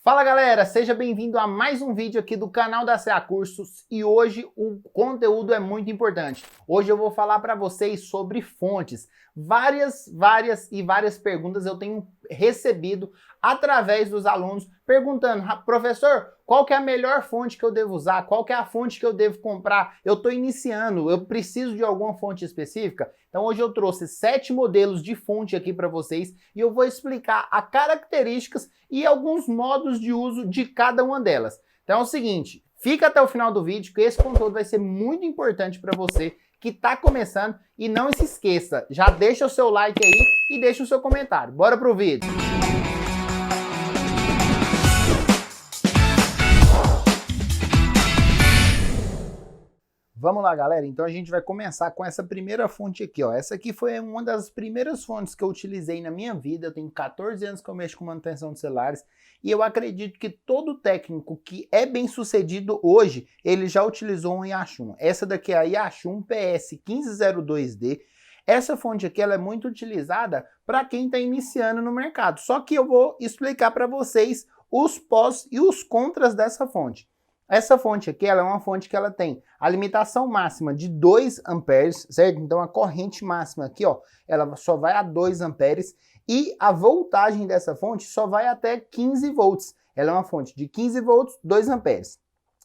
Fala galera, seja bem-vindo a mais um vídeo aqui do canal da CA Cursos e hoje o conteúdo é muito importante. Hoje eu vou falar para vocês sobre fontes. Várias perguntas eu tenho recebido através dos alunos perguntando: professor, qual que é a melhor fonte que eu devo usar? Qual que é a fonte que eu devo comprar? Eu estou iniciando, eu preciso de alguma fonte específica? Então hoje eu trouxe 7 modelos de fonte aqui para vocês e eu vou explicar as características e alguns modos de uso de cada uma delas. Então é o seguinte, fica até o final do vídeo que esse conteúdo vai ser muito importante para você que está começando e não se esqueça, já deixa o seu like aí e deixa o seu comentário. Bora pro vídeo! Vamos lá, galera. Então a gente vai começar com essa primeira fonte aqui, ó. Essa aqui foi uma das primeiras fontes que eu utilizei na minha vida. Eu tenho 14 anos que eu mexo com manutenção de celulares e eu acredito que todo técnico que é bem sucedido hoje, ele já utilizou um Yashun. Essa daqui é a Yashun PS1502D. Essa fonte aqui ela é muito utilizada para quem está iniciando no mercado. Só que eu vou explicar para vocês os pós e os contras dessa fonte. Essa fonte aqui, ela é uma fonte que ela tem a limitação máxima de 2 amperes, certo? Então a corrente máxima aqui, ó, ela só vai a 2 amperes e a voltagem dessa fonte só vai até 15 volts. Ela é uma fonte de 15 volts, 2 amperes.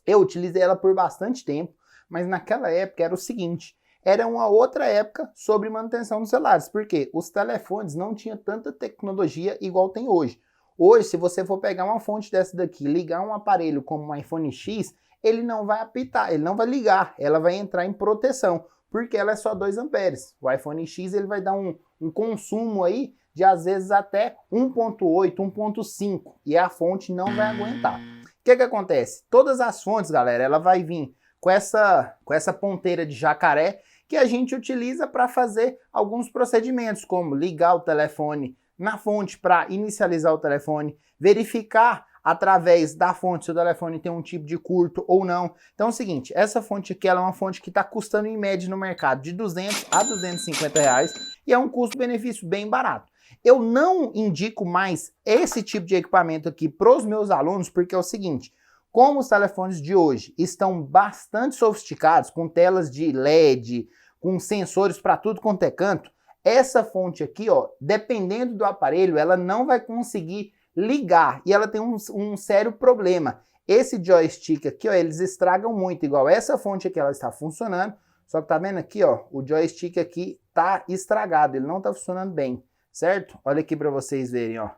Eu utilizei ela por bastante tempo, mas naquela época era o seguinte, era uma outra época sobre manutenção dos celulares, porque os telefones não tinham tanta tecnologia igual tem hoje. Hoje, se você for pegar uma fonte dessa daqui, ligar um aparelho como um iPhone X, ele não vai apitar, ele não vai ligar, ela vai entrar em proteção, porque ela é só 2 amperes. O iPhone X ele vai dar um consumo aí de às vezes até 1.8, 1.5 e a fonte não vai aguentar. O que acontece? Todas as fontes, galera, ela vai vir com essa ponteira de jacaré que a gente utiliza para fazer alguns procedimentos, como ligar o telefone na fonte para inicializar o telefone, verificar através da fonte se o telefone tem um tipo de curto ou não. Então é o seguinte, essa fonte aqui ela é uma fonte que está custando em média no mercado de 200 a 250 reais e é um custo-benefício bem barato. Eu não indico mais esse tipo de equipamento aqui para os meus alunos porque é o seguinte, como os telefones de hoje estão bastante sofisticados, com telas de LED, com sensores para tudo quanto é canto, essa fonte aqui, ó, dependendo do aparelho, ela não vai conseguir ligar e ela tem um sério problema. Esse joystick aqui, ó, eles estragam muito, igual essa fonte aqui, ela está funcionando, só que tá vendo aqui, ó, o joystick aqui tá estragado, ele não tá funcionando bem, certo? Olha aqui para vocês verem, ó.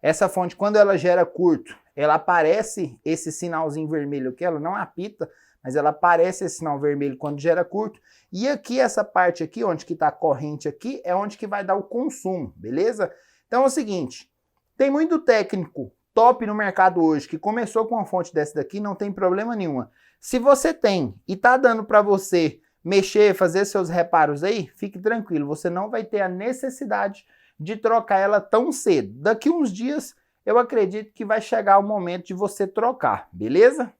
Essa fonte, quando ela gera curto, ela aparece esse sinalzinho vermelho aqui, ela não apita, mas ela aparece esse sinal vermelho quando gera curto. E aqui, essa parte aqui, onde que tá a corrente aqui, é onde que vai dar o consumo, beleza? Então é o seguinte, tem muito técnico top no mercado hoje que começou com uma fonte dessa daqui, não tem problema nenhuma. Se você tem e tá dando para você mexer, fazer seus reparos aí, fique tranquilo, você não vai ter a necessidade de trocar ela tão cedo. Daqui uns dias, eu acredito que vai chegar o momento de você trocar, beleza?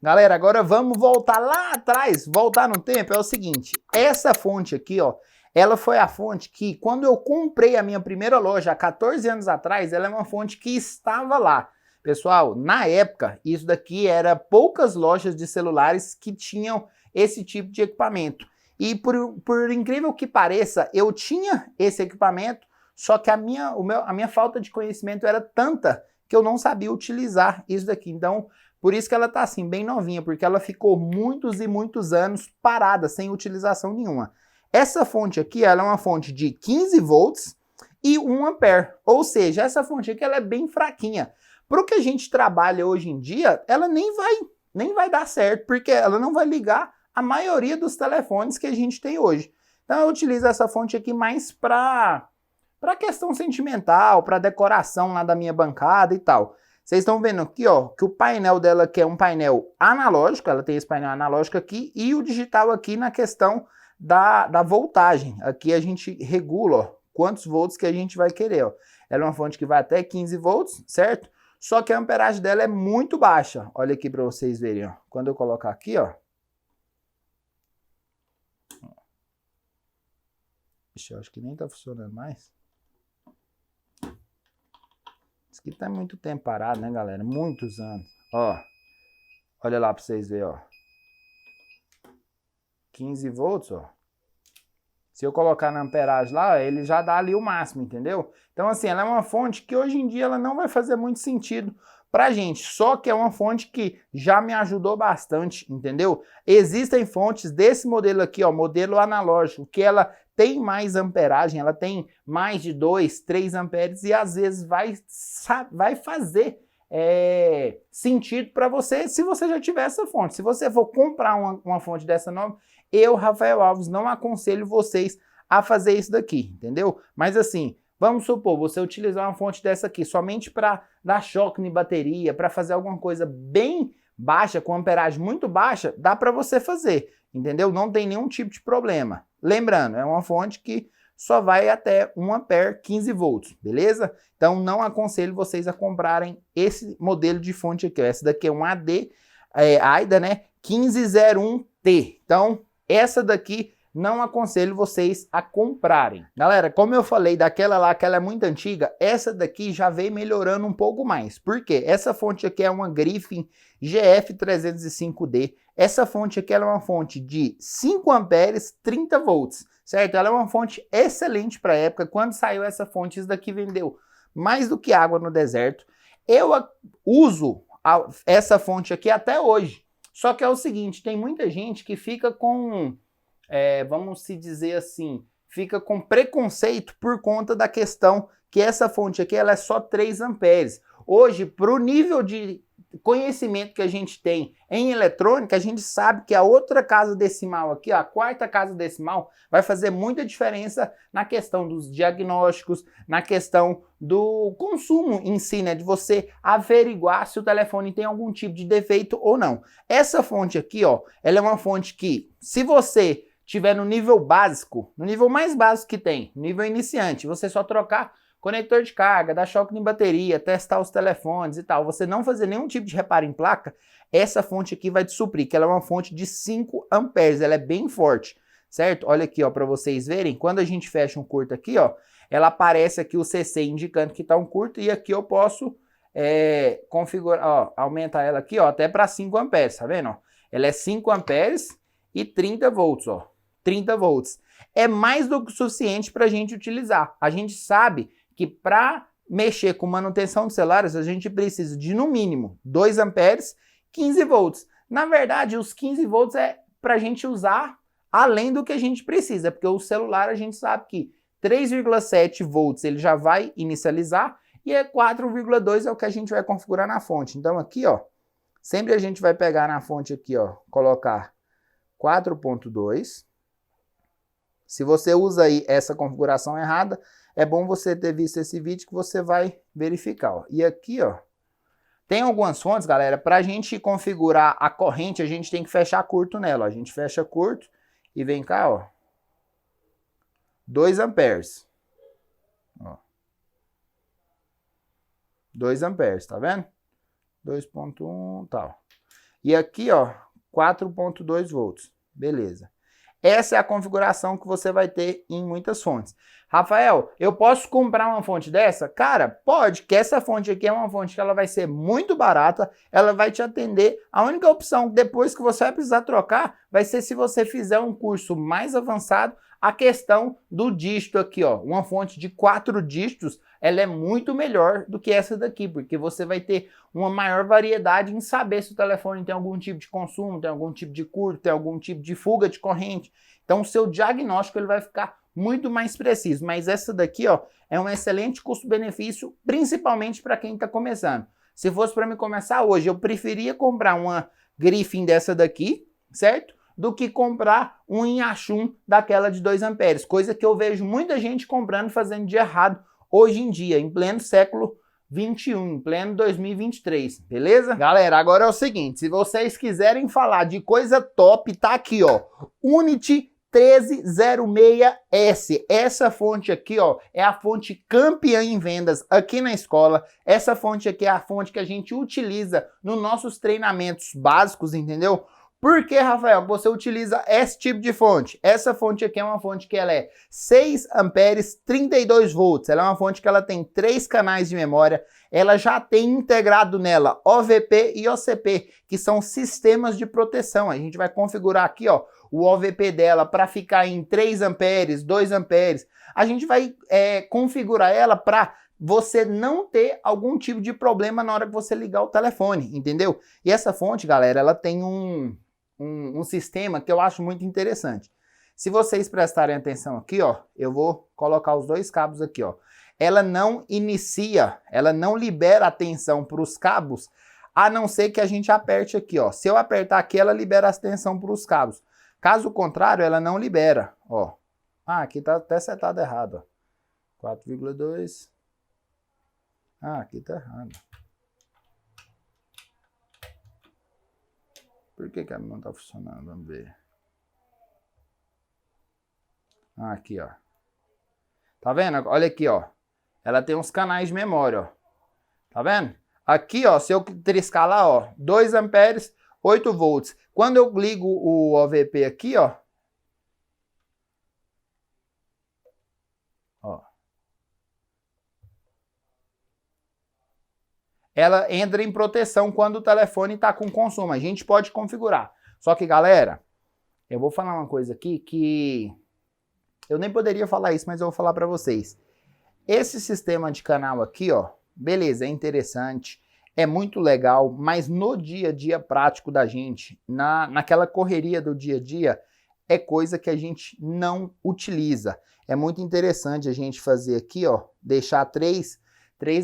Galera, agora vamos voltar lá atrás, voltar no tempo, é o seguinte, essa fonte aqui, ó, ela foi a fonte que, quando eu comprei a minha primeira loja, há 14 anos atrás, ela é uma fonte que estava lá. Pessoal, na época, isso daqui era poucas lojas de celulares que tinham esse tipo de equipamento. E por incrível que pareça, eu tinha esse equipamento, só que a minha falta de conhecimento era tanta que eu não sabia utilizar isso daqui. Então, por isso que ela tá assim, bem novinha, porque ela ficou muitos e muitos anos parada, sem utilização nenhuma. Essa fonte aqui, ela é uma fonte de 15 volts e 1 ampere, ou seja, essa fonte aqui ela é bem fraquinha. Para o que a gente trabalha hoje em dia, ela nem vai dar certo, porque ela não vai ligar a maioria dos telefones que a gente tem hoje. Então eu utilizo essa fonte aqui mais para questão sentimental, para decoração lá da minha bancada e tal. Vocês estão vendo aqui, ó, que o painel dela aqui é um painel analógico, ela tem esse painel analógico aqui, e o digital aqui na questão da voltagem. Aqui a gente regula, ó, quantos volts que a gente vai querer, ó. Ela é uma fonte que vai até 15 volts, certo? Só que a amperagem dela é muito baixa. Olha aqui para vocês verem, ó. Quando eu colocar aqui, ó. Ixi, eu acho que nem tá funcionando mais. Isso aqui tá muito tempo parado, né, galera? Muitos anos. Ó, olha lá pra vocês verem, ó. 15 volts, ó. Se eu colocar na amperagem lá, ele já dá ali o máximo, entendeu? Então, assim, ela é uma fonte que hoje em dia ela não vai fazer muito sentido pra gente. Só que é uma fonte que já me ajudou bastante, entendeu? Existem fontes desse modelo aqui, ó, modelo analógico, que ela tem mais amperagem, ela tem mais de 2, 3 amperes e às vezes vai fazer sentido para você se você já tiver essa fonte. Se você for comprar uma fonte dessa nova, eu, Rafael Alves, não aconselho vocês a fazer isso daqui, entendeu? Mas assim, vamos supor, você utilizar uma fonte dessa aqui somente para dar choque em bateria, para fazer alguma coisa bem baixa, com amperagem muito baixa, dá para você fazer, entendeu? Não tem nenhum tipo de problema. Lembrando, é uma fonte que só vai até 1 ampere, 15 volts, beleza? Então não aconselho vocês a comprarem esse modelo de fonte aqui, ó. Essa daqui é um AIDA, né? 1501T. Então, essa daqui não aconselho vocês a comprarem. Galera, como eu falei daquela lá, que ela é muito antiga, essa daqui já veio melhorando um pouco mais. Por quê? Essa fonte aqui é uma Griffin GF305D. Essa fonte aqui ela é uma fonte de 5 amperes, 30 volts, certo? Ela é uma fonte excelente para a época. Quando saiu essa fonte, isso daqui vendeu mais do que água no deserto. Eu uso essa fonte aqui até hoje. Só que é o seguinte, tem muita gente que fica com, vamos se dizer assim, fica com preconceito por conta da questão que essa fonte aqui ela é só 3 amperes. Hoje, para o nível de conhecimento que a gente tem em eletrônica, a gente sabe que a outra casa decimal aqui, a quarta casa decimal, vai fazer muita diferença na questão dos diagnósticos, na questão do consumo em si, né? De você averiguar se o telefone tem algum tipo de defeito ou não. Essa fonte aqui, ó, ela é uma fonte que, se você tiver no nível básico, no nível mais básico que tem, nível iniciante, você só trocar conector de carga, dar choque em bateria, testar os telefones e tal, você não fazer nenhum tipo de reparo em placa, essa fonte aqui vai te suprir, que ela é uma fonte de 5 amperes, ela é bem forte, certo? Olha aqui, ó, para vocês verem, quando a gente fecha um curto aqui, ó, ela aparece aqui o CC indicando que tá um curto e aqui eu posso configurar, ó, aumentar ela aqui, ó, até para 5 amperes, tá vendo? Ó? Ela é 5 amperes e 30 volts, ó, 30 volts. É mais do que o suficiente para a gente utilizar. A gente sabe que para mexer com manutenção de celulares, a gente precisa de, no mínimo, 2 amperes, 15 volts. Na verdade, os 15 volts é para a gente usar além do que a gente precisa, porque o celular a gente sabe que 3,7 volts ele já vai inicializar e 4,2 é o que a gente vai configurar na fonte. Então aqui, ó, sempre a gente vai pegar na fonte aqui, ó, colocar 4,2. Se você usa aí essa configuração errada, é bom você ter visto esse vídeo que você vai verificar, ó. E aqui, ó, tem algumas fontes, galera, para a gente configurar a corrente, a gente tem que fechar curto nela, ó. A gente fecha curto e vem cá, ó, 2 amperes. Ó. 2 amperes, tá vendo? 2,1 tal. E aqui, ó, 4,2 volts. Beleza. Essa é a configuração que você vai ter em muitas fontes. Rafael, eu posso comprar uma fonte dessa? Cara, pode, que essa fonte aqui é uma fonte que ela vai ser muito barata, ela vai te atender. A única opção depois que você vai precisar trocar vai ser se você fizer um curso mais avançado, a questão do dígito aqui, ó. Uma fonte de 4 dígitos, ela é muito melhor do que essa daqui, porque você vai ter uma maior variedade em saber se o telefone tem algum tipo de consumo, tem algum tipo de curto, tem algum tipo de fuga de corrente. Então o seu diagnóstico ele vai ficar muito mais preciso. Mas essa daqui, ó, é um excelente custo-benefício, principalmente para quem está começando. Se fosse para mim começar hoje, eu preferia comprar uma Griffin dessa daqui, certo? Do que comprar um Inhachum daquela de 2 amperes, coisa que eu vejo muita gente comprando, fazendo de errado hoje em dia, em pleno século 21, em pleno 2023, beleza? Galera, agora é o seguinte, se vocês quiserem falar de coisa top, tá aqui, ó, Unity 1306S, essa fonte aqui, ó, é a fonte campeã em vendas aqui na escola. Essa fonte aqui é a fonte que a gente utiliza nos nossos treinamentos básicos, entendeu? Por que, Rafael, você utiliza esse tipo de fonte? Essa fonte aqui é uma fonte que ela é 6 amperes, 32 volts. Ela é uma fonte que ela tem 3 canais de memória. Ela já tem integrado nela OVP e OCP, que são sistemas de proteção. A gente vai configurar aqui, ó, o OVP dela para ficar em 3 amperes, 2 amperes. A gente vai configurar ela para você não ter algum tipo de problema na hora que você ligar o telefone, entendeu? E essa fonte, galera, ela tem um sistema que eu acho muito interessante. Se vocês prestarem atenção aqui, ó, eu vou colocar os 2 cabos aqui, ó. Ela não inicia, ela não libera a tensão para os cabos, a não ser que a gente aperte aqui, ó. Se eu apertar aqui, ela libera a tensão para os cabos. Caso contrário, ela não libera, ó. Ah, aqui tá até setado errado, ó. 4,2. Ah, aqui tá errado. Por que ela não tá funcionando? Vamos ver. Ah, aqui, ó. Tá vendo? Olha aqui, ó. Ela tem uns canais de memória, ó. Tá vendo? Aqui, ó, se eu triscar lá, ó, 2 amperes, 8 volts. Quando eu ligo o OVP aqui, ó. Ó. Ela entra em proteção quando o telefone está com consumo. A gente pode configurar. Só que, galera, eu vou falar uma coisa aqui que eu nem poderia falar isso, mas eu vou falar para vocês. Esse sistema de canal aqui, ó, beleza, é interessante, é muito legal, mas no dia a dia prático da gente, naquela correria do dia a dia, é coisa que a gente não utiliza. É muito interessante a gente fazer aqui, ó, deixar três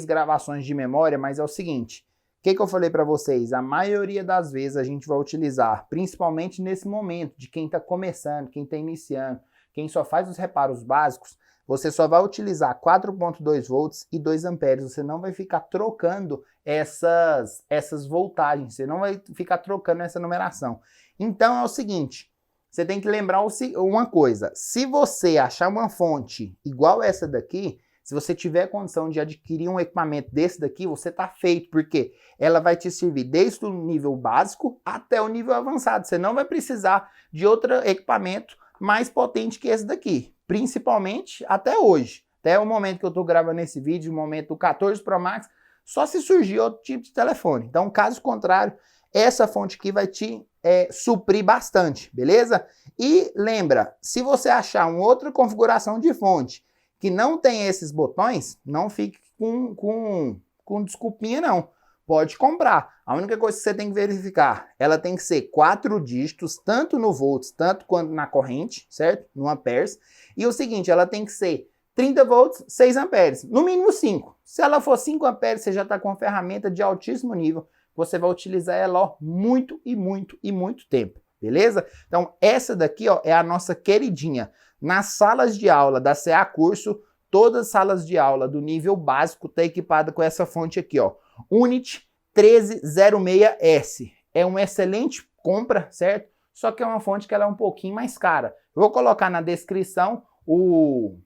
gravações de memória, mas é o seguinte, o que eu falei para vocês? A maioria das vezes a gente vai utilizar, principalmente nesse momento, de quem está começando, quem está iniciando, quem só faz os reparos básicos, você só vai utilizar 4,2 volts e 2 amperes, você não vai ficar trocando essas voltagens, você não vai ficar trocando essa numeração. Então é o seguinte, você tem que lembrar uma coisa, se você achar uma fonte igual essa daqui, se você tiver condição de adquirir um equipamento desse daqui, você tá feito, porque ela vai te servir desde o nível básico até o nível avançado. Você não vai precisar de outro equipamento mais potente que esse daqui, principalmente até hoje. Até o momento que eu tô gravando esse vídeo, o momento do 14 Pro Max, só se surgir outro tipo de telefone. Então, caso contrário, essa fonte aqui vai te suprir bastante, beleza? E lembra, se você achar uma outra configuração de fonte que não tem esses botões, não fique com desculpinha não. Pode comprar. A única coisa que você tem que verificar, ela tem que ser 4 dígitos, tanto no volts, tanto quanto na corrente, certo? No amperes. E o seguinte, ela tem que ser 30 volts, 6 amperes, no mínimo 5. Se ela for 5 amperes, você já está com uma ferramenta de altíssimo nível, você vai utilizar ela ó, muito e muito e muito tempo, beleza? Então essa daqui ó, é a nossa queridinha. Nas salas de aula da CA Curso, todas as salas de aula do nível básico tá equipada com essa fonte aqui, ó. Unity 1306S. É uma excelente compra, certo? Só que é uma fonte que ela é um pouquinho mais cara. Eu vou colocar na descrição o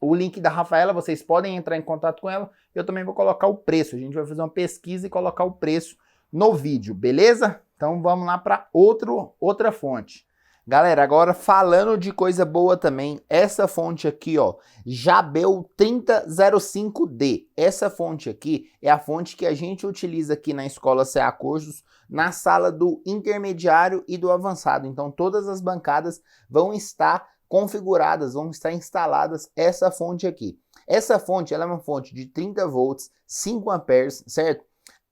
link da Rafaela, vocês podem entrar em contato com ela. Eu também vou colocar o preço. A gente vai fazer uma pesquisa e colocar o preço no vídeo, beleza? Então vamos lá para outra fonte. Galera, agora falando de coisa boa também, essa fonte aqui, ó, Jabel 3005D. Essa fonte aqui é a fonte que a gente utiliza aqui na Escola CA Cursos, na sala do intermediário e do avançado. Então, todas as bancadas vão estar configuradas, vão estar instaladas essa fonte aqui. Essa fonte, ela é uma fonte de 30 volts, 5 amperes, certo?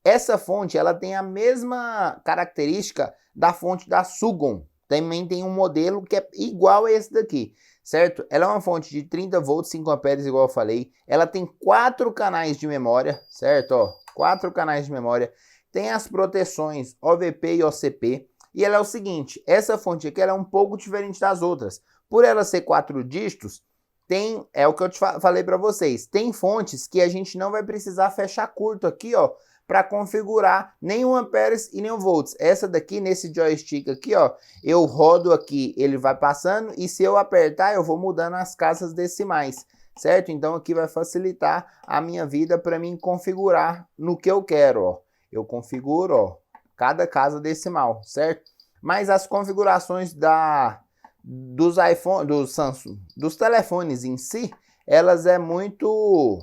Essa fonte, ela tem a mesma característica da fonte da Sugon. Também tem um modelo que é igual a esse daqui, certo? Ela é uma fonte de 30 volts, 5 amperes, igual eu falei. Ela tem 4 canais de memória, certo? Ó, 4 canais de memória. Tem as proteções OVP e OCP. E ela é o seguinte, essa fonte aqui ela é um pouco diferente das outras. Por ela ser 4 dígitos, é o que eu te falei para vocês. Tem fontes que a gente não vai precisar fechar curto aqui, ó, para configurar nem o amperes e nem o volts. Essa daqui, nesse joystick aqui, ó, eu rodo aqui, ele vai passando e se eu apertar, eu vou mudando as casas decimais, certo? Então aqui vai facilitar a minha vida para mim configurar no que eu quero, ó. Eu configuro, ó, cada casa decimal, certo? mas as configurações dos iPhone, dos Samsung, dos telefones em si, elas é muito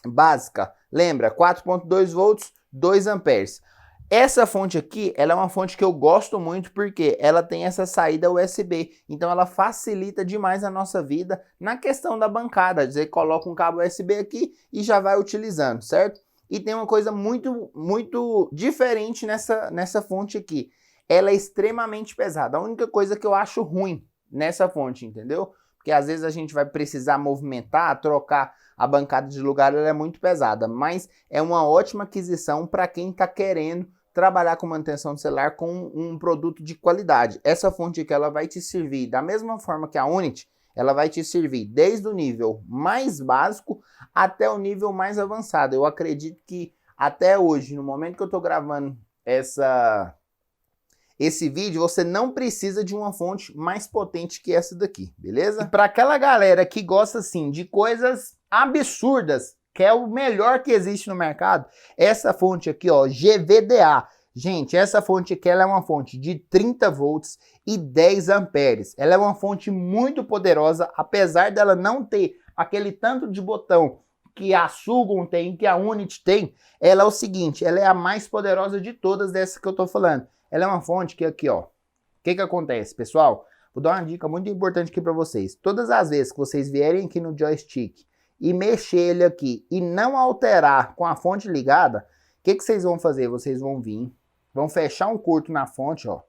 básica. Lembra, 4.2 volts, 2 amperes. Essa fonte aqui, ela é uma fonte que eu gosto muito porque ela tem essa saída USB, então ela facilita demais a nossa vida na questão da bancada. Você coloca um cabo USB aqui e já vai utilizando, certo? E tem uma coisa muito diferente nessa fonte aqui. Ela é extremamente pesada. A única coisa que eu acho ruim nessa fonte, entendeu? Porque às vezes a gente vai precisar movimentar, trocar a bancada de lugar, ela é muito pesada, mas é uma ótima aquisição para quem está querendo trabalhar com manutenção do celular com um produto de qualidade. Essa fonte aqui, ela vai te servir da mesma forma que a Unity, ela vai te servir desde o nível mais básico até o nível mais avançado. Eu acredito que até hoje, no momento que eu estou gravando esse vídeo, você não precisa de uma fonte mais potente que essa daqui, beleza? E para aquela galera que gosta assim de coisas absurdas, que é o melhor que existe no mercado, essa fonte aqui, ó, GVDA. Gente, essa fonte aqui, ela é uma fonte de 30 volts e 10 amperes. Ela é uma fonte muito poderosa, apesar dela não ter aquele tanto de botão que a Sugon tem, que a Unity tem. Ela é o seguinte, ela é a mais poderosa de todas dessas que eu tô falando. Ela é uma fonte que aqui, ó, o que acontece, pessoal? Vou dar uma dica muito importante aqui para vocês. Todas as vezes que vocês vierem aqui no joystick e mexer ele aqui e não alterar com a fonte ligada, o que vocês vão fazer? Vocês vão vir, vão fechar um curto na fonte, ó,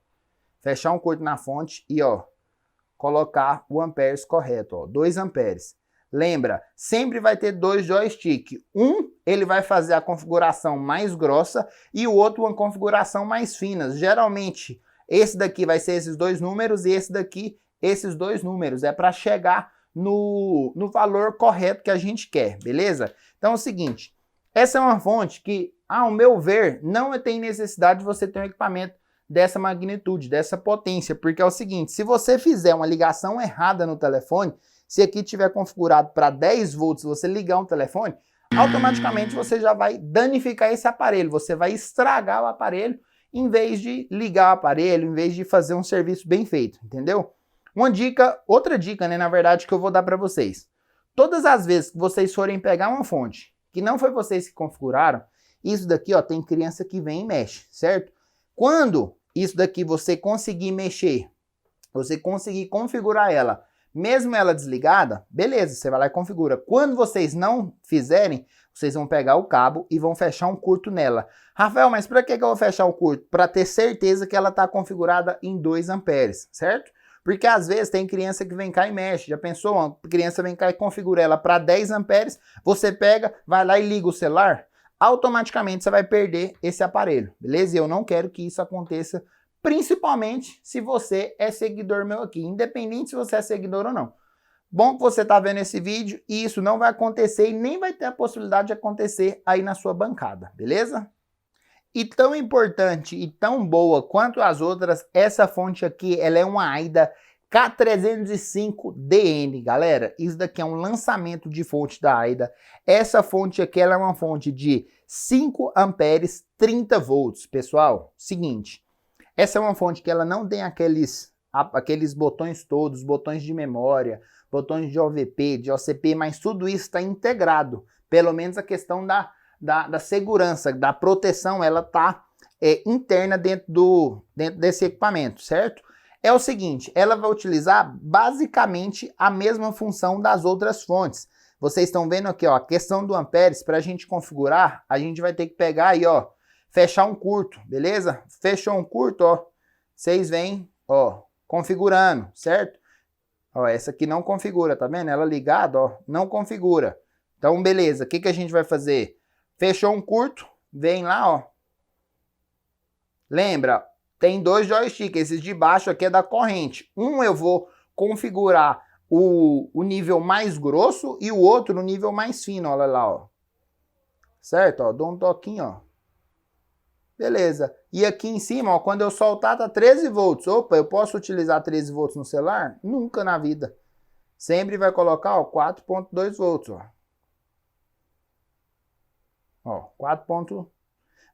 fechar um curto na fonte e, ó, colocar o amperes correto, ó, 2 amperes. Lembra, sempre vai ter 2 joysticks. Um, ele vai fazer a configuração mais grossa e o outro uma configuração mais fina. Geralmente, esse daqui vai ser esses 2 números e esse daqui, esses 2 números. É para chegar no valor correto que a gente quer, beleza? Então é o seguinte, essa é uma fonte que, ao meu ver, não tem necessidade de você ter um equipamento dessa magnitude, dessa potência, porque é o seguinte, se você fizer uma ligação errada no telefone, se aqui tiver configurado para 10 volts, você ligar um telefone, automaticamente você já vai danificar esse aparelho, você vai estragar o aparelho em vez de ligar o aparelho, em vez de fazer um serviço bem feito, entendeu? Uma dica, outra dica, né, na verdade, que eu vou dar para vocês. Todas as vezes que vocês forem pegar uma fonte que não foi vocês que configuraram, isso daqui, ó, tem criança que vem e mexe, certo? Quando isso daqui você conseguir mexer, você conseguir configurar ela, mesmo ela desligada, beleza, você vai lá e configura. Quando vocês não fizerem, vocês vão pegar o cabo e vão fechar um curto nela. Rafael, mas para que eu vou fechar o curto? Para ter certeza que ela está configurada em 2 amperes, certo? Porque às vezes tem criança que vem cá e mexe. Já pensou? Uma criança vem cá e configura ela para 10 amperes, você pega, vai lá e liga o celular, automaticamente você vai perder esse aparelho, beleza? E eu não quero que isso aconteça, principalmente se você é seguidor meu aqui, independente se você é seguidor ou não. Bom que você está vendo esse vídeo e isso não vai acontecer e nem vai ter a possibilidade de acontecer aí na sua bancada, beleza? E tão importante e tão boa quanto as outras, essa fonte aqui, ela é uma AIDA K305DN, galera. Isso daqui é um lançamento de fonte da AIDA. Essa fonte aqui, ela é uma fonte de 5 amperes, 30 volts. Pessoal, seguinte, essa é uma fonte que ela não tem aqueles botões todos, botões de memória, botões de OVP, de OCP, mas tudo isso está integrado. Pelo menos a questão da segurança, da proteção, ela está interna dentro desse equipamento, certo? É o seguinte, ela vai utilizar basicamente a mesma função das outras fontes. Vocês estão vendo aqui, ó, a questão do amperes, para a gente configurar, a gente vai ter que pegar aí, ó, fechar um curto, beleza? Fechou um curto, ó, vocês vêm, ó, configurando, certo? Ó, essa aqui não configura, tá vendo? Ela ligada, ó, não configura. Então, beleza, o que a gente vai fazer? Fechou um curto, vem lá, ó. Lembra, tem 2 joysticks, esses de baixo aqui é da corrente. Um eu vou configurar o nível mais grosso e o outro no nível mais fino, olha lá, ó. Certo, ó, dou um toquinho, ó. Beleza. E aqui em cima, ó, quando eu soltar tá 13 volts. Opa, eu posso utilizar 13 volts no celular? Nunca na vida. Sempre vai colocar, ó, 4.2 volts, ó. Ó,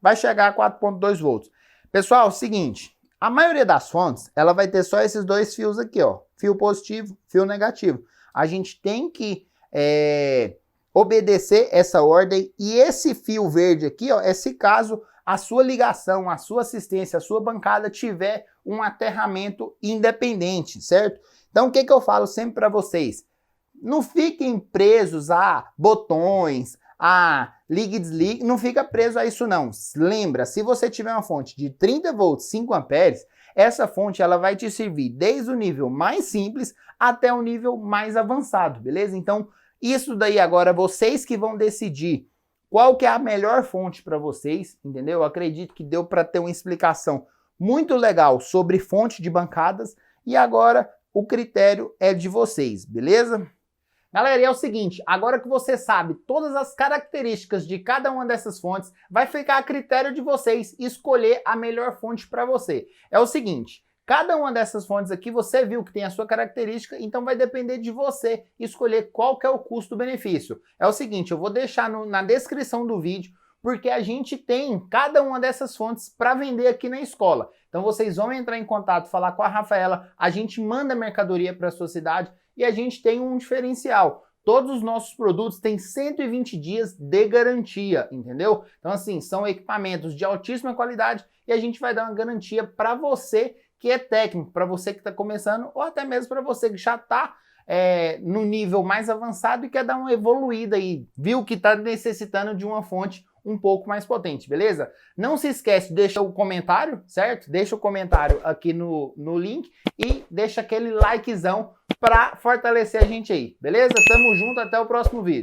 vai chegar a 4.2 volts. Pessoal, seguinte, A maioria das fontes, ela vai ter só esses dois fios aqui, ó, fio positivo, fio negativo. A gente tem que obedecer essa ordem, e esse fio verde aqui, ó, é se caso a sua ligação, a sua assistência, a sua bancada tiver um aterramento independente, certo? Então, o que eu falo sempre para vocês? Não fiquem presos a botões, a liga e desliga, não fica preso a isso não. Lembra, se você tiver uma fonte de 30 volts, 5 amperes, essa fonte ela vai te servir desde o nível mais simples até o nível mais avançado, beleza? Então, isso daí agora vocês que vão decidir qual que é a melhor fonte para vocês, entendeu? Eu acredito que deu para ter uma explicação muito legal sobre fonte de bancadas, e agora o critério é de vocês, beleza? Galera, e é o seguinte, agora que você sabe todas as características de cada uma dessas fontes, vai ficar a critério de vocês escolher a melhor fonte para você. É o seguinte, cada uma dessas fontes aqui você viu que tem a sua característica, então vai depender de você escolher qual que é o custo-benefício. É o seguinte, eu vou deixar na descrição do vídeo, porque a gente tem cada uma dessas fontes para vender aqui na escola. Então vocês vão entrar em contato, falar com a Rafaela, a gente manda mercadoria para a sua cidade e a gente tem um diferencial. Todos os nossos produtos têm 120 dias de garantia, entendeu? Então assim, são equipamentos de altíssima qualidade e a gente vai dar uma garantia para você que é técnico, para você que está começando ou até mesmo para você que já está no nível mais avançado e quer dar uma evoluída aí, viu que está necessitando de uma fonte um pouco mais potente, beleza? Não se esquece de deixar o comentário, certo? Deixa o comentário aqui no link e deixa aquele likezão para fortalecer a gente aí, beleza? Tamo junto, até o próximo vídeo.